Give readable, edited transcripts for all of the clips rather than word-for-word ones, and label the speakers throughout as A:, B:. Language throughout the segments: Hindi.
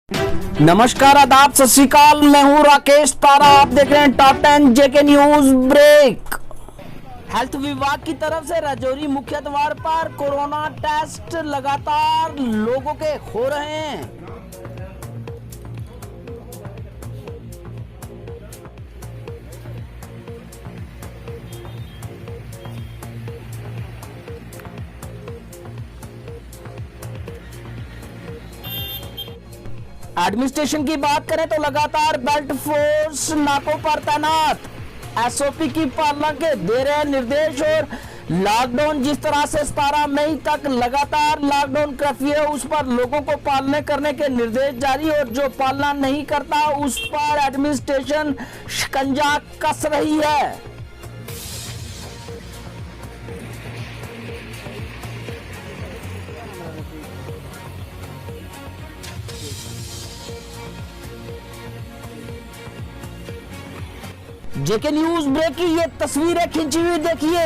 A: नमस्कार, आदाब, सत श्री अकाल। मैं हूं राकेश तारा। आप देख रहे हैं top 10 JK news break. Health विभाग की तरफ से राजौरी मुख्य द्वार पर कोरोना टेस्ट लगातार लोगों के हो रहे हैं। एडमिनिस्ट्रेशन की बात करें तो लगातार बेल्ट फोर्स नाकों पर तैनात, एसओपी की पालना के दे रहे निर्देश। और लॉकडाउन जिस तरह से 17 मई तक लगातार लॉकडाउन कर्फ्यू है, उस पर लोगों को पालना करने के निर्देश जारी। और जो पालना नहीं करता उस पर एडमिनिस्ट्रेशन शिकंजा कस रही है। जेके न्यूज ब्रेक की ये तस्वीरें खींची हुई देखिए।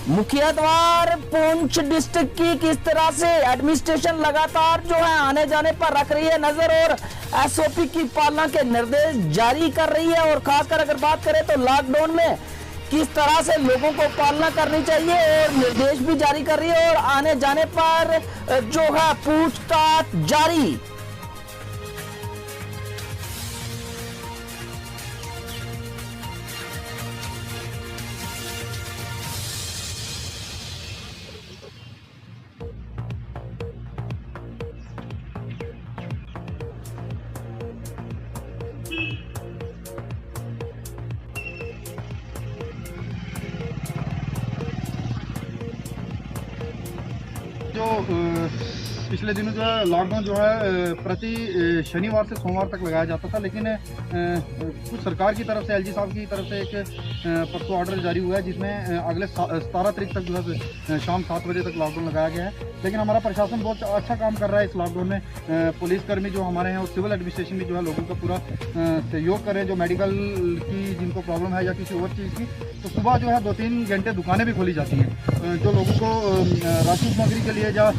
A: मुखिया द्वार पुंछ डिस्ट्रिक्ट की किस तरह से एडमिनिस्ट्रेशन लगातार जो है आने जाने पर रख रही है नजर और एसओपी की पालना के निर्देश जारी कर रही है। और खासकर अगर बात करें तो लॉकडाउन में किस तरह से लोगों को पालना करनी चाहिए और निर्देश भी जारी कर रही है। और आने जाने पर जो है पूछताछ जारी।
B: जो पिछले दिनों जो है लॉकडाउन जो है प्रति शनिवार से सोमवार तक लगाया जाता था, लेकिन कुछ सरकार की तरफ से एलजी साहब की तरफ से एक परसों ऑर्डर जारी हुआ है जिसमें अगले 17 तारीख तक जो है शाम 7 बजे तक लॉकडाउन लगाया गया है। लेकिन हमारा प्रशासन बहुत अच्छा काम कर रहा है इस लॉकडाउन में। पुलिसकर्मी जो हमारे हैं और सिविल एडमिनिस्ट्रेशन भी जो है लोगों का पूरा सहयोग करें। जो मेडिकल की जिनको प्रॉब्लम है या किसी और चीज़ की, तो सुबह जो है 2-3 घंटे दुकानें भी खोली जाती हैं। जो लोगों को राशन सामग्री के लिए या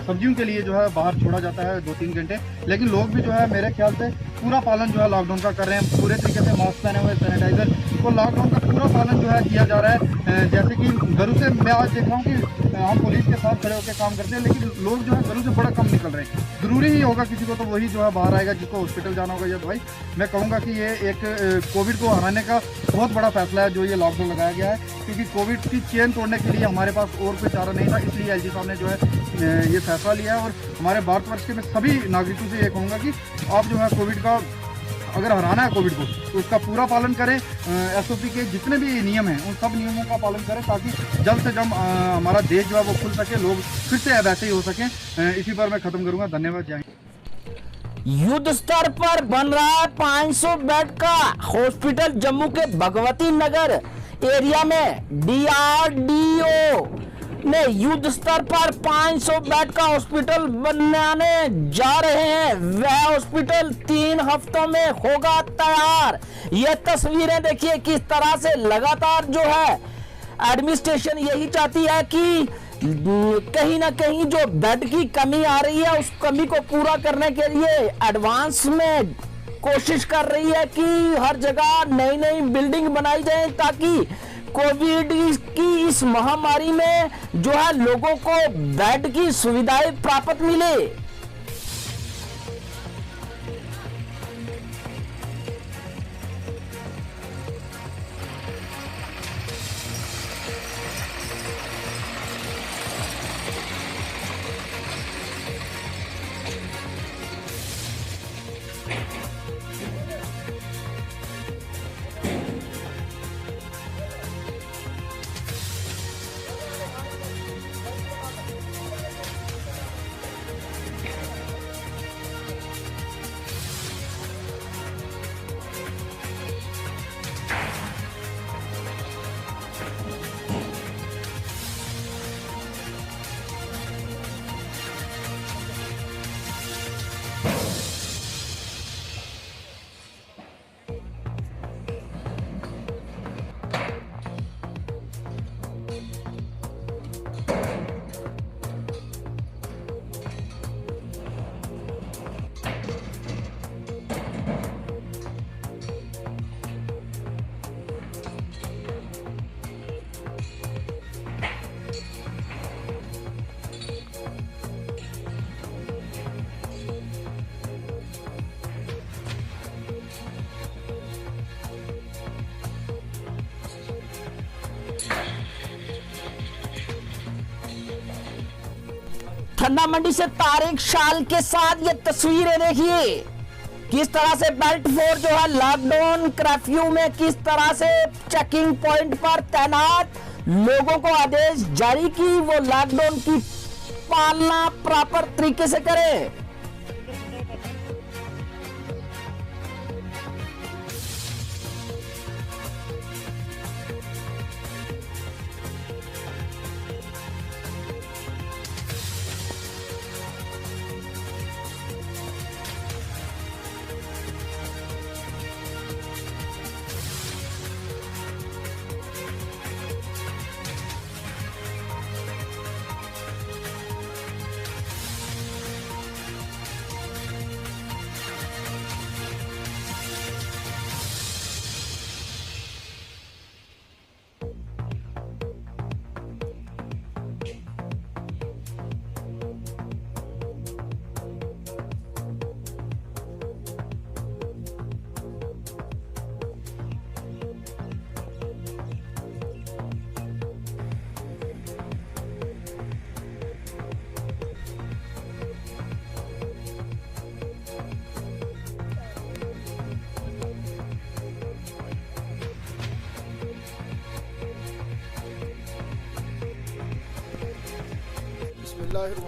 B: सब्जियों के लिए जो है बाहर छोड़ा जाता है 2-3 घंटे, लेकिन लोग भी जो है मेरे ख्याल से पूरा पालन जो है लॉकडाउन का कर रहे हैं। पूरे तरीके से मास्क पहने हुए, सैनिटाइजर, तो लॉकडाउन का पूरा पालन जो है किया जा रहा है। जैसे कि घरों से मैं आज देख रहा हूँ कि हम पुलिस के साथ खड़े होकर काम करते हैं, लेकिन लोग जो है घरों से बड़ा कम निकल रहे हैं। ज़रूरी ही होगा किसी को तो वही जो है बाहर आएगा, जिसको हॉस्पिटल जाना होगा या दवाई। मैं कहूँगा कि ये एक कोविड को हराने का बहुत बड़ा फैसला है जो ये लॉकडाउन लगाया गया है, क्योंकि कोविड की चेन तोड़ने के लिए हमारे पास और कोई चारा नहीं था। इसलिए एलजी साहब ने जो है ये फैसला लिया है। और हमारे भारतवर्ष के मैं सभी नागरिकों से ये कहूँगा कि आप जो है कोविड का अगर हराना है कोविड को, तो उसका पूरा पालन करें। एसओपी के जितने भी नियम हैं उन सब नियमों का पालन करें, ताकि जल्द से जल्द हमारा देश जो है वो खुल सके, लोग फिर से वैसे ही हो सकें। इसी पर मैं ख़त्म करूँगा। धन्यवाद। जय हिंद।
A: युद्ध स्तर पर बन रहा है 500 बेड का हॉस्पिटल जम्मू के भगवती नगर एरिया में। डीआरडीओ ने युद्ध स्तर पर 500 बेड का हॉस्पिटल बनाने जा रहे हैं। वह हॉस्पिटल 3 हफ्तों में होगा तैयार। ये तस्वीरें देखिए किस तरह से लगातार जो है एडमिनिस्ट्रेशन यही चाहती है कि कहीं ना कहीं जो बेड की कमी आ रही है उस कमी को पूरा करने के लिए एडवांस में कोशिश कर रही है कि हर जगह नई नई बिल्डिंग बनाई जाए, ताकि कोविड की इस महामारी में जो है लोगों को बेड की सुविधाएं प्राप्त मिले। ठंडा मंडी से तारिक शाल के साथ ये तस्वीरें देखिए, किस तरह से बेल्ट फोर्स जो है लॉकडाउन कर्फ्यू में किस तरह से चेकिंग पॉइंट पर तैनात लोगों को आदेश जारी की वो लॉकडाउन की पालना प्रॉपर तरीके से करें।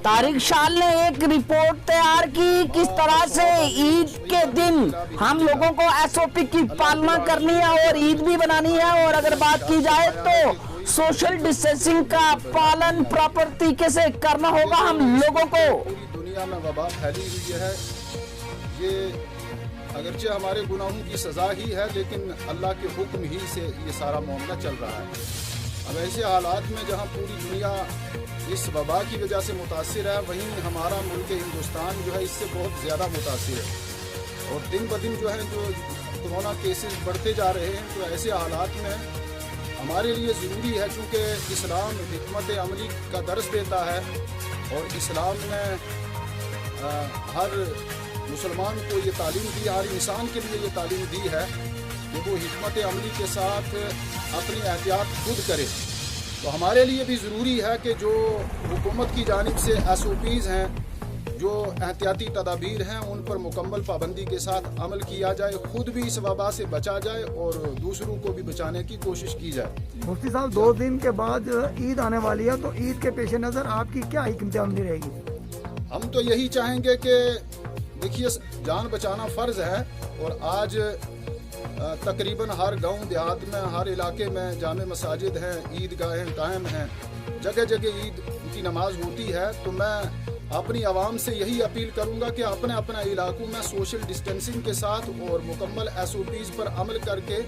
A: तारिक शाल ने एक रिपोर्ट तैयार की किस तरह से ईद के दिन हम लोगों को एसओपी की पालना करनी है और ईद भी बनानी है, और अगर बात की जाए तो सोशल डिस्टेंसिंग का पालन प्रॉपर तरीके से करना होगा हम लोगों को।
C: पूरी दुनिया में वबा फैली हुई है, ये अगरचे हमारे गुनाहों की सजा ही है, लेकिन अल्लाह के हुक्म ही से ये सारा मामला चल रहा है। अब ऐसे हालात में जहाँ पूरी दुनिया इस वबा की वजह से मुतासिर है, वहीं हमारा मुल्क हिंदुस्तान जो है इससे बहुत ज़्यादा मुतासिर है, और दिन ब दिन जो है जो कोरोना केसेस बढ़ते जा रहे हैं। तो ऐसे हालात में हमारे लिए ज़रूरी है, चूँकि इस्लाम हिकमत अमली का दर्स देता है, और इस्लाम ने हर मुसलमान को ये तालीम दी, हर इंसान के लिए ये तालीम दी है कि वो हिकमत अमली के साथ अपनी एहतियात खुद करे। तो हमारे लिए भी ज़रूरी है कि जो हुकूमत की जानिब से SOPs हैं, जो एहतियाती तदाबीर हैं, उन पर मुकम्मल पाबंदी के साथ अमल किया जाए, खुद भी इस वबा से बचा जाए और दूसरों को भी बचाने की कोशिश की जाए।
D: मुफ्ती साहब, 2 दिन के बाद ईद आने वाली है, तो ईद के पेश नज़र आपकी क्या हिकमत अमली रहेगी?
C: हम तो यही चाहेंगे कि देखिए, जान बचाना फ़र्ज़ है, और आज तकरीबन हर गांव देहात में, हर इलाके में जामे मसाजिद हैं, ईदगाहें कायम हैं, जगह जगह ईद की नमाज होती है। तो मैं अपनी आवाम से यही अपील करूंगा कि अपने अपने इलाकों में सोशल डिस्टेंसिंग के साथ और मुकम्मल SOPs पर अमल करके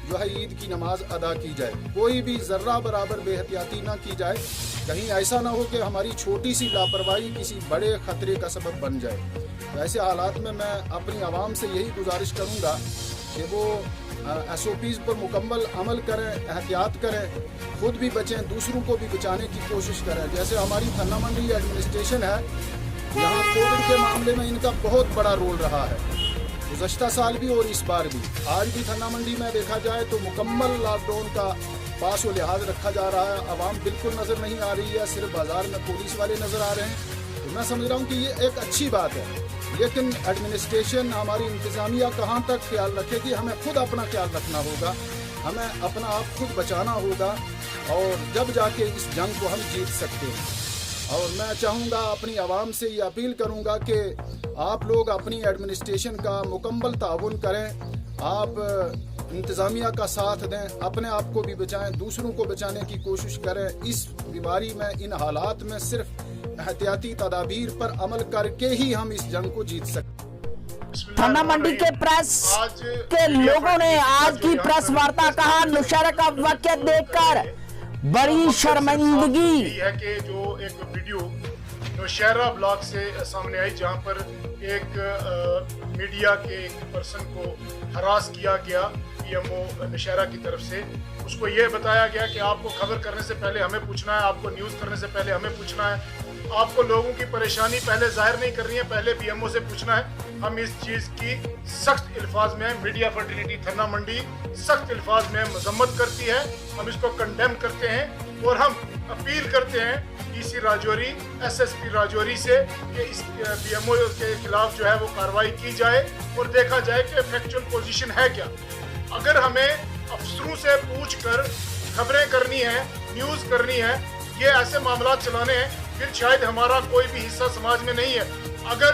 C: जो है ईद की नमाज अदा की जाए। कोई भी ज़र्रा बराबर बेहतियाती ना की जाए, कहीं ऐसा ना हो कि हमारी छोटी सी लापरवाही किसी बड़े ख़तरे का सबब बन जाए। तो ऐसे हालात में मैं अपनी आवाम से यही गुजारिश करूँगा कि वो SOPs पर मुकम्मल अमल करें, एहतियात करें, खुद भी बचें, दूसरों को भी बचाने की कोशिश करें। जैसे हमारी ठन्ना मंडी एडमिनिस्ट्रेशन है, यहाँ कोविड के मामले में इनका बहुत बड़ा रोल रहा है, गुज़श्ता साल भी और इस बार भी। आज भी ठन्ना मंडी में देखा जाए तो मुकम्मल लॉकडाउन का पास व लिहाज रखा जा रहा है। आवाम बिल्कुल नज़र नहीं आ रही है, सिर्फ बाज़ार में पुलिस वाले नज़र आ रहे हैं। तो मैं समझ रहा हूँ कि ये एक अच्छी बात है, लेकिन एडमिनिस्ट्रेशन, हमारी इंतज़ामिया कहाँ तक ख्याल रखेगी? हमें खुद अपना ख्याल रखना होगा, हमें अपना आप खुद बचाना होगा, और जब जाके इस जंग को हम जीत सकते हैं। और मैं चाहूँगा, अपनी आवाम से ये अपील करूँगा कि आप लोग अपनी एडमिनिस्ट्रेशन का मुकम्मल ताउन करें, आप इंतज़ामिया का साथ दें, अपने आप को भी बचाएं, दूसरों को बचाने की कोशिश करें। इस बीमारी में, इन हालात में सिर्फ एहतियाती तदाबीर पर अमल करके ही हम इस जंग को जीत सकते।
A: ठन्ना मंडी के प्रेस के लोगों ने आज की प्रेस वार्ता कहा, नौशहरा का वाक़या देखकर बड़ी शर्मिंदगी
E: है कि जो एक वीडियो नौशहरा ब्लॉक से सामने आई, जहां पर एक मीडिया के एक पर्सन को हरास किया गया PMO नौशहरा की तरफ से। उसको ये बताया गया कि आपको खबर करने से पहले हमें पूछना है, आपको न्यूज़ करने से पहले हमें पूछना है। आपको लोगों की परेशानी पहले जाहिर नहीं करनी है, पहले बीएमओ से पूछना है। हम इस चीज़ की सख्त अल्फाज में मीडिया फर्टिलिटी थन्ना मंडी सख्त अल्फाज में मजम्मत करती है, हम इसको कंडेम करते हैं और हम अपील करते हैं डीसी राजौरी, एसएसपी राजौरी से कि इस बीएमओ के खिलाफ जो है वो कार्रवाई की जाए और देखा जाए कि फैक्चुअल पोजीशन है क्या। अगर हमें अफसरों से पूछकर खबरें करनी है, न्यूज़ करनी है, ये ऐसे मामला चलाने हैं, फिर शायद हमारा कोई भी हिस्सा समाज में नहीं है। अगर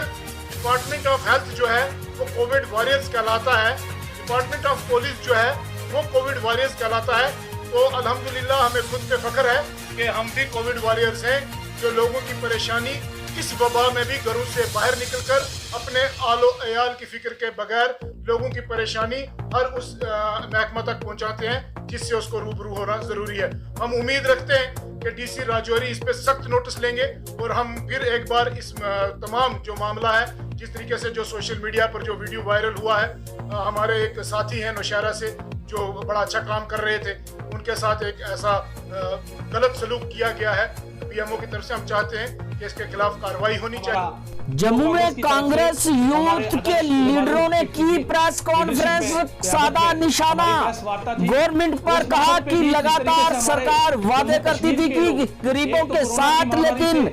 E: डिपार्टमेंट ऑफ हेल्थ जो है वो कोविड वॉरियर्स कहलाता है, डिपार्टमेंट ऑफ पुलिस जो है वो कोविड वॉरियर्स कहलाता है, तो अल्हम्दुलिल्लाह हमें खुद पे फख्र है कि हम भी कोविड वॉरियर्स हैं जो लोगों की परेशानी इस वबा में भी घरों से बाहर निकलकर अपने आलो अयाल की फिक्र के बगैर लोगों की परेशानी हर उस महकमा तक पहुंचाते हैं जिससे उसको रूबरू होना जरूरी है। हम उम्मीद रखते हैं कि डीसी राजौरी इस पे सख्त नोटिस लेंगे और हम फिर एक बार इस तमाम जो मामला है, जिस तरीके से जो सोशल मीडिया पर जो वीडियो वायरल हुआ है, हमारे एक साथी हैं नौशहरा से जो बड़ा अच्छा काम कर रहे थे, उनके साथ एक ऐसा गलत सलूक किया गया है बीएमओ की तरफ से। हम चाहते हैं कि इसके खिलाफ कार्रवाई होनी चाहिए।
A: जम्मू में कांग्रेस यूथ के लीडरों ने की प्रेस कॉन्फ्रेंस, साधा निशाना गवर्नमेंट पर, कहा कि लगातार सरकार वादे करती थी कि गरीबों के साथ, लेकिन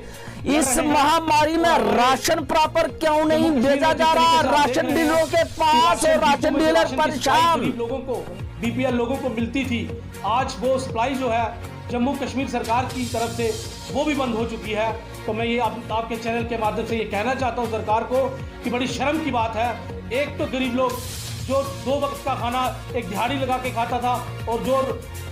A: इस महामारी में राशन प्रॉपर क्यों नहीं भेजा जा रहा राशन डीलरों के पास, और राशन डीलर परेशान।
F: लोगों को, बीपीएल लोगों को मिलती थी, आज वो सप्लाई जो है जम्मू कश्मीर सरकार की तरफ से वो भी बंद हो चुकी है। तो मैं ये आपके चैनल के माध्यम से ये कहना चाहता हूँ सरकार को कि बड़ी शर्म की बात है। एक तो गरीब लोग जो 2 वक्त का खाना एक दिहाड़ी लगा के खाता था, और जो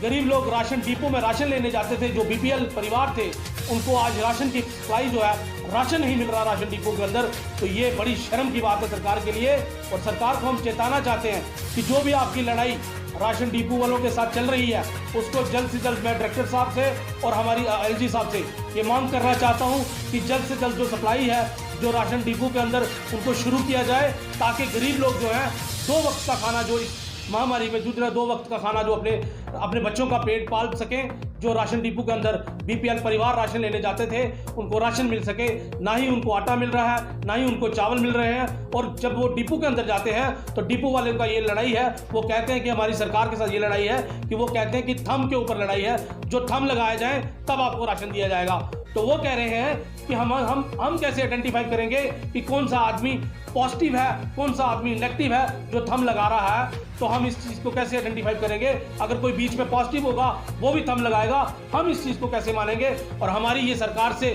F: गरीब लोग राशन डिपो में राशन लेने जाते थे, जो बीपीएल परिवार थे, उनको आज राशन की सप्लाई जो है, राशन नहीं मिल रहा राशन डिपो के अंदर। तो ये बड़ी शर्म की बात है सरकार के लिए, और सरकार को हम चेताना चाहते हैं कि जो भी आपकी लड़ाई राशन डिपो वालों के साथ चल रही है, उसको जल्द से जल्द मैं डायरेक्टर साहब से और हमारी एलजी साहब से ये मांग करना चाहता हूँ कि जल्द से जल्द जो सप्लाई है जो राशन डिपो के अंदर, उनको शुरू किया जाए, ताकि गरीब लोग जो हैं 2 वक्त का खाना, जो इस महामारी में जूझ रहे 2 वक्त का खाना, जो अपने बच्चों का पेट पाल सकें। जो राशन डिपो के अंदर बीपीएल परिवार राशन लेने जाते थे, उनको राशन मिल सके। ना ही उनको आटा मिल रहा है, ना ही उनको चावल मिल रहे हैं। और जब वो डिपो के अंदर जाते हैं तो डिपो वाले का ये लड़ाई है, वो कहते हैं कि हमारी सरकार के साथ ये लड़ाई है, कि वो कहते हैं कि थंब के ऊपर लड़ाई है, जो थंब लगाए जाए तब आपको राशन दिया जाएगा। तो वो कह रहे हैं कि हम कैसे आइडेंटिफाई करेंगे कि कौन सा आदमी पॉजिटिव है, कौन सा आदमी नेगेटिव है जो थंब लगा रहा है। तो हम इस चीज़ को कैसे आइडेंटिफाई करेंगे? अगर कोई बीच में पॉजिटिव होगा वो भी थंब लगाएगा, हम इस चीज़ को कैसे मानेंगे? और हमारी ये सरकार से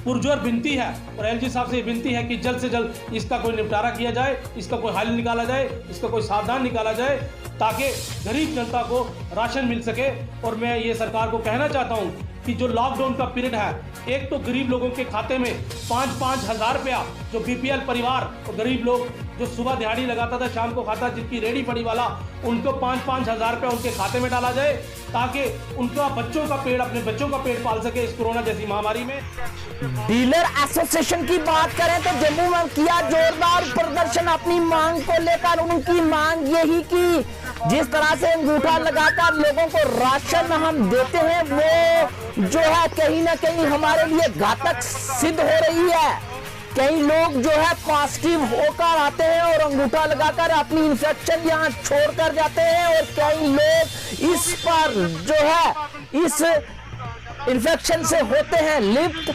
F: पुरजोर विनती है और एलजी साहब से विनती है कि जल्द से जल्द इसका कोई निपटारा किया जाए, इसका कोई हल निकाला जाए, इसका कोई समाधान निकाला जाए, ताकि गरीब जनता को राशन मिल सके। और मैं ये सरकार को कहना चाहता हूँ कि जो लॉकडाउन का पीरियड है, एक तो गरीब लोगों के खाते में 5-5 हज़ार रुपया, जो बीपीएल परिवार और गरीब लोग जो सुबह दिहाड़ी लगाता था, शाम को खाता, जिनकी रेडी पड़ी वाला, उनको 5-5 हज़ार रुपया उनके खाते में डाला जाए, ताकि उनका अपने बच्चों का पेट पाल सके इस कोरोना जैसी महामारी में।
A: डीलर एसोसिएशन की बात करें तो जम्मू में किया जोरदार प्रदर्शन अपनी मांग को लेकर। उनकी मांग यही कि जिस तरह से अंगूठा लगाकर लोगों को राशन हम देते हैं, वो जो है कहीं ना कहीं हमारे लिए घातक सिद्ध हो रही है। कई लोग जो है पॉजिटिव होकर आते हैं और अंगूठा लगाकर अपनी इन्फेक्शन यहाँ छोड़कर जाते हैं, और कई लोग इस पर जो है इस इन्फेक्शन से होते हैं लिप्त।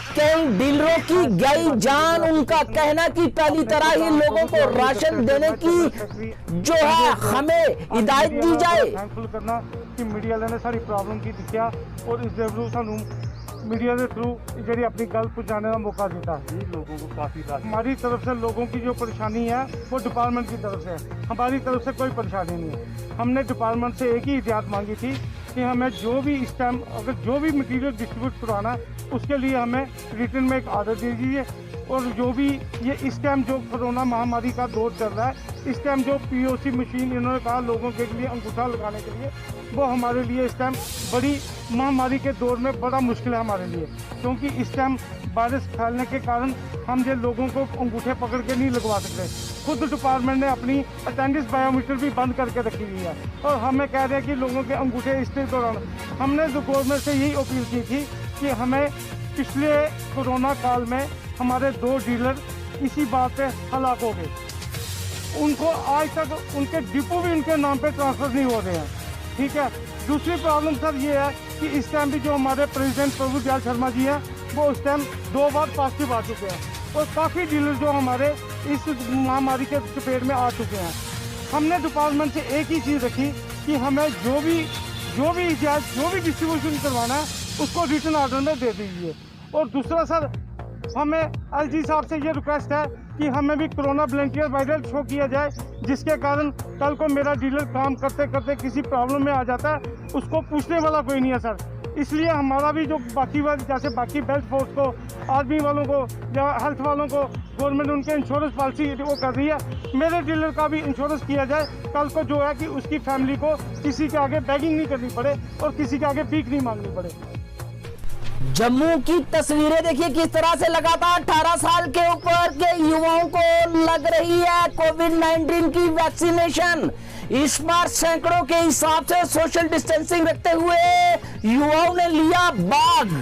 A: कई डीलरों की गई जान। उनका कहना कि पहली तरह ही लोगों को राशन देने की जो है हमें हिदायत दी जाए।
G: थैंकफुल करना कि मीडिया ने सारी प्रॉब्लम की दिखा और इस जरूर सानू मीडिया के थ्रू जी अपनी गल पहुँचाने का मौका देता है। लोगों को काफ़ी हमारी तरफ से लोगों की जो परेशानी है वो डिपार्टमेंट की तरफ से है, हमारी तरफ से कोई परेशानी नहीं है। हमने डिपार्टमेंट से एक ही हिदायत मांगी थी कि हमें जो भी इस टाइम अगर जो भी मटेरियल डिस्ट्रीब्यूट करवाना है उसके लिए हमें रिटर्न में एक आर्डर दे दीजिए। और जो भी ये इस टाइम जो कोरोना महामारी का दौर चल रहा है, इस टाइम जो पीओसी मशीन इन्होंने कहा लोगों के लिए अंगूठा लगाने के लिए, वो हमारे लिए इस टाइम बड़ी महामारी के दौर में बड़ा मुश्किल है हमारे लिए, क्योंकि इस टाइम वायरस फैलने के कारण हम ये लोगों को अंगूठे पकड़ के नहीं लगवा सकते। खुद डिपार्टमेंट ने अपनी अटेंडेंस बायोमीटर भी बंद करके रखी हुई है और हमें कह रहे हैं कि लोगों के अंगूठे इस दौरान। हमने जो गवर्नमेंट से यही अपील की थी कि हमें पिछले कोरोना काल में हमारे 2 डीलर इसी बात पे हलाक हो गए। उनको आज तक उनके डिपो भी उनके नाम पे ट्रांसफ़र नहीं हो रहे हैं, ठीक है। दूसरी प्रॉब्लम सर ये है कि इस टाइम भी जो हमारे प्रेसिडेंट प्रभु दयाल शर्मा जी हैं वो उस टाइम 2 बार पॉजिटिव आ चुके हैं और काफ़ी डीलर जो हमारे इस महामारी के चपेट में आ चुके हैं। हमने डिपार्टमेंट से एक ही चीज़ रखी कि हमें जो भी डिस्ट्रीब्यूशन करवाना है उसको रिटन ऑर्डर में दे दीजिए। और दूसरा सर हमें एलजी साहब से ये रिक्वेस्ट है कि हमें भी कोरोना वॉलंटियर वायरल शो किया जाए, जिसके कारण कल को मेरा डीलर काम करते करते किसी प्रॉब्लम में आ जाता है, उसको पूछने वाला कोई नहीं है सर। इसलिए हमारा भी जो बाकी जैसे बाकी बेल्ट फोर्स को, आर्मी वालों को या हेल्थ वालों को गवर्नमेंट उनके इंश्योरेंस पॉलिसी वो कर रही है, मेरे डीलर का भी इंश्योरेंस किया जाए। कल को जो है कि उसकी फैमिली को किसी के आगे बैगिंग नहीं करनी पड़े और किसी के आगे भीख नहीं मांगनी पड़े।
A: जम्मू की तस्वीरें देखिए किस तरह से लगातार 18 साल के ऊपर के युवाओं को लग रही है कोविड-19 की वैक्सीनेशन। इस बार सैकड़ों के हिसाब से सोशल डिस्टेंसिंग रखते हुए युवाओं ने लिया भाग।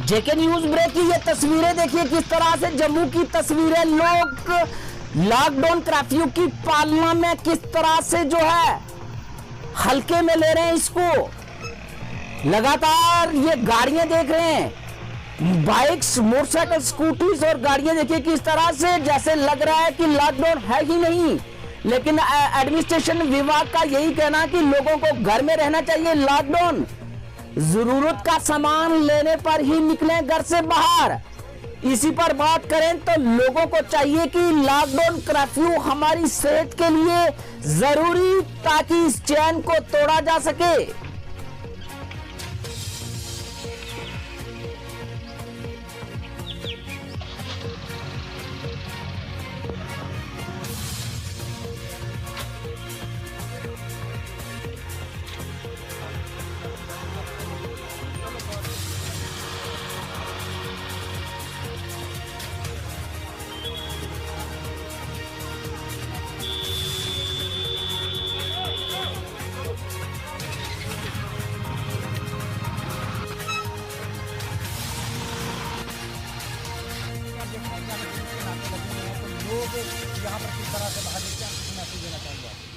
A: जेके न्यूज ब्रेक की ये तस्वीरें देखिए किस तरह से जम्मू की तस्वीरें, लोग लॉकडाउन कर्फ्यू की पालना में किस तरह से जो है हल्के में ले रहे हैं इसको। लगातार ये गाड़ियां देख रहे हैं, बाइक्स, मोटरसाइकिल, स्कूटीज और गाड़ियां देखिए किस तरह से जैसे लग रहा है कि लॉकडाउन है ही नहीं। लेकिन एडमिनिस्ट्रेशन विभाग का यही कहना है कि लोगों को घर में रहना चाहिए। लॉकडाउन, जरूरत का सामान लेने पर ही निकलें घर से बाहर। इसी पर बात करें तो लोगों को चाहिए कि लॉकडाउन कर्फ्यू हमारी सेहत के लिए जरूरी, ताकि इस चैन को तोड़ा जा सके।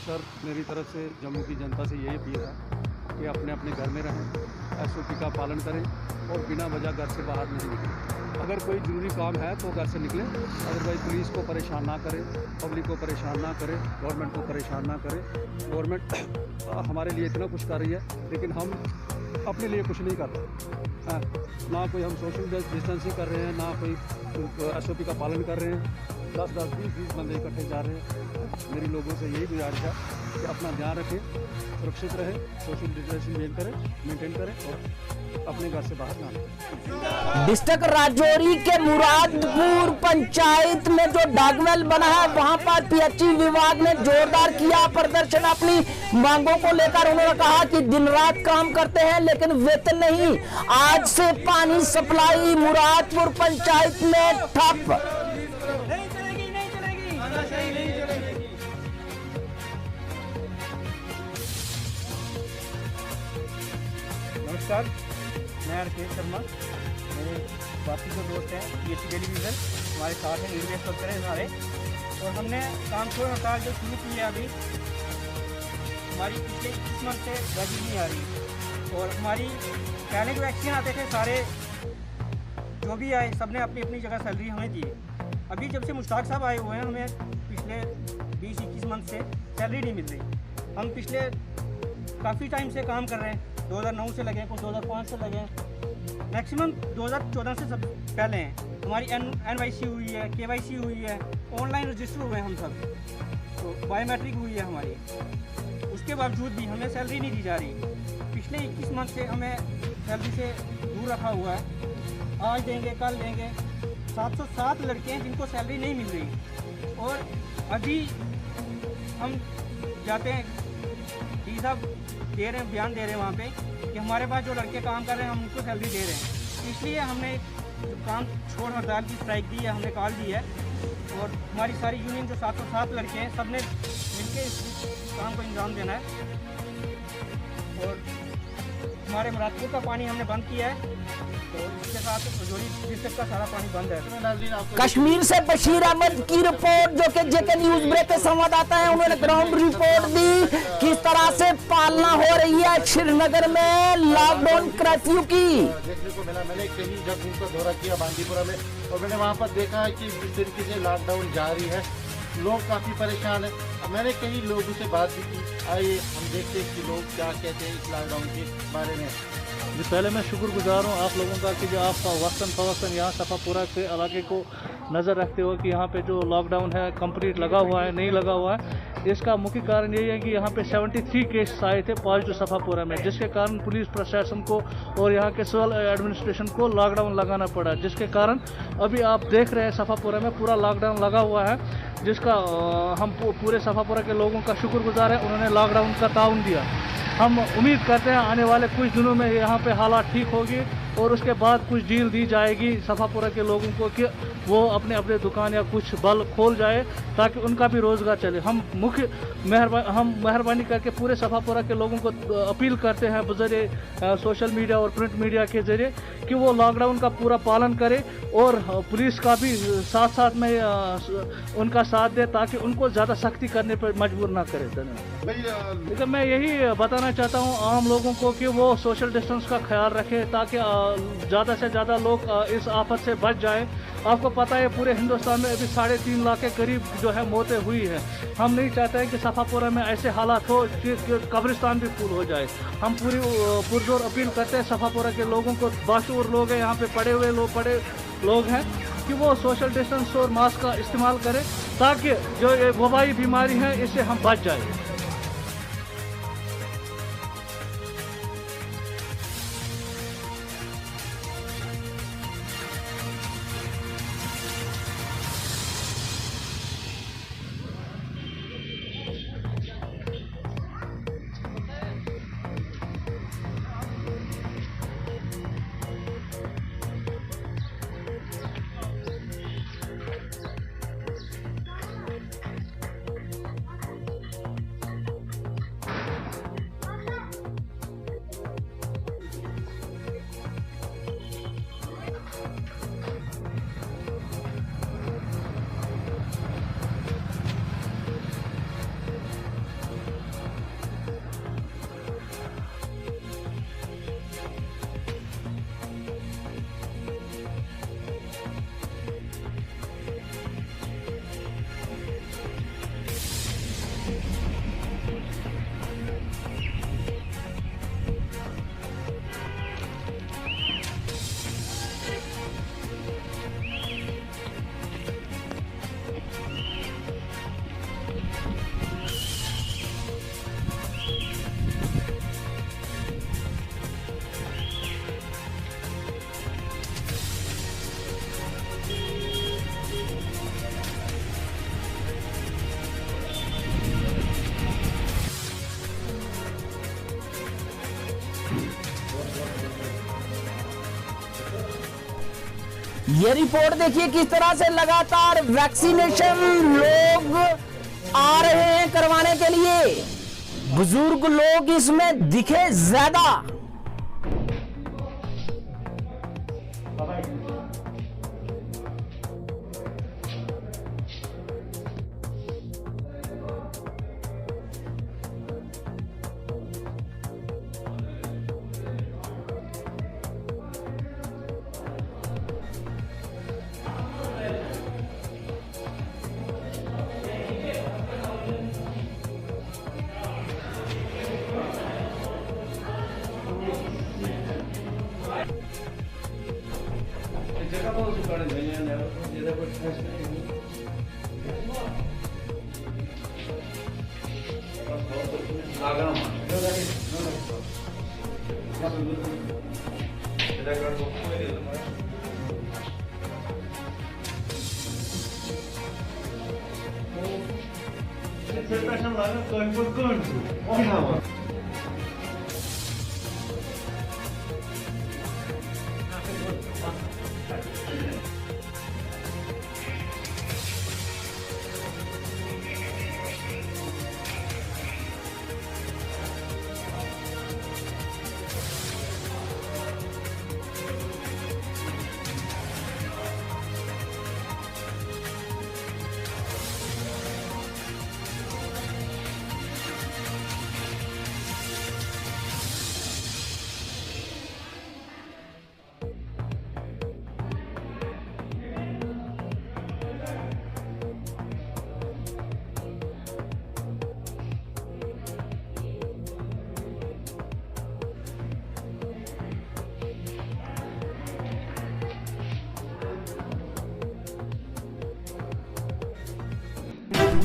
H: सर, मेरी तरफ से जम्मू की जनता से यही अपील है कि अपने अपने घर में रहें, SOP का पालन करें और बिना वजह घर से बाहर नहीं निकलें। अगर कोई ज़रूरी काम है तो घर से निकलें, अदरवाइज पुलिस को परेशान ना करें, पब्लिक को परेशान ना करें, गवर्नमेंट को परेशान ना करें। गवर्नमेंट हमारे लिए इतना कुछ कर रही है, लेकिन हम अपने लिए कुछ नहीं कर रहे। ना कोई हम सोशल डिस्टेंसिंग कर रहे हैं, ना कोई SOP का पालन कर रहे हैं। 10-10, 20-20 बंदे इकट्ठे जा रहे हैं। मेरी लोगों से यही गुजारिश है कि अपना ध्यान रखें, सुरक्षित रहें, सोशल डिस्टेंसिंग मेंटेन करें और अपने घर से बाहर ना निकलें।
A: डिस्ट्रिक्ट राजौरी के मुरादपुर पंचायत में जो डाकवेल बना है, वहां पर PHE विभाग ने जोरदार किया प्रदर्शन अपनी मांगों को लेकर। उन्होंने कहा कि दिन रात काम करते हैं लेकिन वेतन नहीं। आज से पानी सप्लाई मुरादपुर पंचायत में ठप।
I: नमस्कार, मैं राकेश शर्मा, मेरे बाकी जो दोस्त हैं PHE टेलीविज़न हमारे साथ हैं, मीडिया स्ट्रक्चर हैं हमारे, और हमने काम छोड़ हड़ताल जो शुरू की है अभी, हमारी पिछले 21 मंथ से वैक्सीन नहीं आ रही। और हमारी पहले जो वैक्सीन आते थे सारे जो भी आए सब ने अपनी अपनी जगह सैलरी हमें दी है। अभी जब से मुश्ताक साहब आए हुए हैं हमें पिछले 20-21 मंथ से सैलरी नहीं मिल रही। हम पिछले काफ़ी टाइम से काम कर रहे हैं, 2009 से लगे, कुछ 2005 से लगे, मैक्सिमम 2014 से सब पहले हैं। हमारी NYC हुई है, KYC हुई है, ऑनलाइन रजिस्टर हुए हैं हम सब, तो बायोमेट्रिक हुई है हमारी। उसके बावजूद भी हमें सैलरी नहीं दी जा रही। पिछले 21 मंथ से हमें सैलरी से दूर रखा हुआ है। आज देंगे, कल देंगे। 707 लड़के हैं जिनको सैलरी नहीं मिल रही। और अभी हम जाते हैं, डी साहब दे रहे हैं, बयान दे रहे हैं वहाँ पे कि हमारे पास जो लड़के काम कर रहे हैं हम उनको सैलरी दे रहे हैं। इसलिए हमने काम छोड़ हड़ताल की स्ट्राइक दी है, हमने कॉल दी है। और हमारी सारी यूनियन जो 707 लड़के हैं सब ने मिलकर इस काम को अंजाम देना है। और हमारे मरातबों का पानी हमने बंद किया है, तो इसके साथ जोड़ी डिस्ट्रिक्ट का सारा पानी बंद है।
A: कश्मीर से बशीर अहमद की रिपोर्ट, जो कि जेके न्यूज ब्रेक के संवाददाता हैं, उन्होंने ग्राउंड रिपोर्ट दी किस तरह से पालना हो रही है श्रीनगर में लॉकडाउन कर्फ्यू की।
J: देखने को मिला, मैंने कहीं जब उनका दौरा किया बांदीपुरा में, और मैंने वहाँ पर देखा है कि जिस तरीके से लॉकडाउन जारी है, लोग काफ़ी परेशान हैं। मैंने कई लोगों से बात भी की, आइए हम देखते हैं कि लोग क्या कहते हैं इस लॉकडाउन के बारे में।
K: जी, पहले मैं शुक्रगुजार हूँ आप लोगों का कि जो आपका वक्तन फ़वक्तन यहाँ सफ़ापुरा के इलाके को नज़र रखते हो कि यहाँ पे जो लॉकडाउन है कंप्लीट लगा हुआ है नहीं लगा हुआ है। इसका मुख्य कारण यही है कि यहाँ पे 73 केस आए थे पॉजिटिव सफ़ापुरा में, जिसके कारण पुलिस प्रशासन को और यहाँ के सिविल एडमिनिस्ट्रेशन को लॉकडाउन लगाना पड़ा, जिसके कारण अभी आप देख रहे हैं सफ़ापुरा में पूरा लॉकडाउन लगा हुआ है, जिसका हम पूरे सफ़ापुरा के लोगों का शुक्रगुजार है। उन्होंने लॉकडाउन का ताउन दिया। हम उम्मीद करते हैं आने वाले कुछ दिनों में यहाँ पे हालात ठीक होगी और उसके बाद कुछ डील दी जाएगी सफ़ापुरा के लोगों को कि वो अपने अपने दुकान या कुछ बल खोल जाए ताकि उनका भी रोज़गार चले। हम मेहरबानी करके पूरे सफ़ापुरा के लोगों को अपील करते हैं बज़रिए सोशल मीडिया और प्रिंट मीडिया के ज़रिए कि वो लॉकडाउन का पूरा पालन करें और पुलिस का भी साथ साथ में उनका साथ दे ताकि उनको ज़्यादा सख्ती करने पर मजबूर ना करें। धन्यवाद। मैं यही बताना चाहता हूँ आम लोगों को कि वो सोशल डिस्टेंस का ख्याल रखें ताकि ज़्यादा से ज़्यादा लोग इस आफत से बच जाएं। आपको पता है पूरे हिंदुस्तान में अभी 3.5 लाख के करीब जो है मौतें हुई हैं। हम नहीं चाहते हैं कि सफ़ापुरा में ऐसे हालात हो कि कब्रिस्तान भी फुल हो जाए। हम पूरी पुरजोर अपील करते हैं सफ़ापुरा के लोगों को, बाशूर लोग हैं यहाँ पे पड़े लोग हैं कि वो सोशल डिस्टेंस और मास्क का इस्तेमाल करें ताकि जो ये वबाई बीमारी है इससे हम बच जाए।
A: ये रिपोर्ट देखिए किस तरह से लगातार वैक्सीनेशन लोग आ रहे हैं करवाने के लिए। बुजुर्ग लोग इसमें दिखे ज्यादा।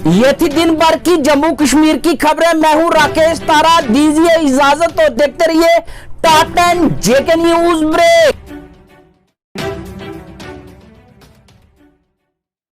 A: ये थी दिन भर की जम्मू कश्मीर की खबरें। मैं हूं राकेश तारा, दीजिए इजाजत और देखते रहिए टॉप 10 जेके न्यूज ब्रेक।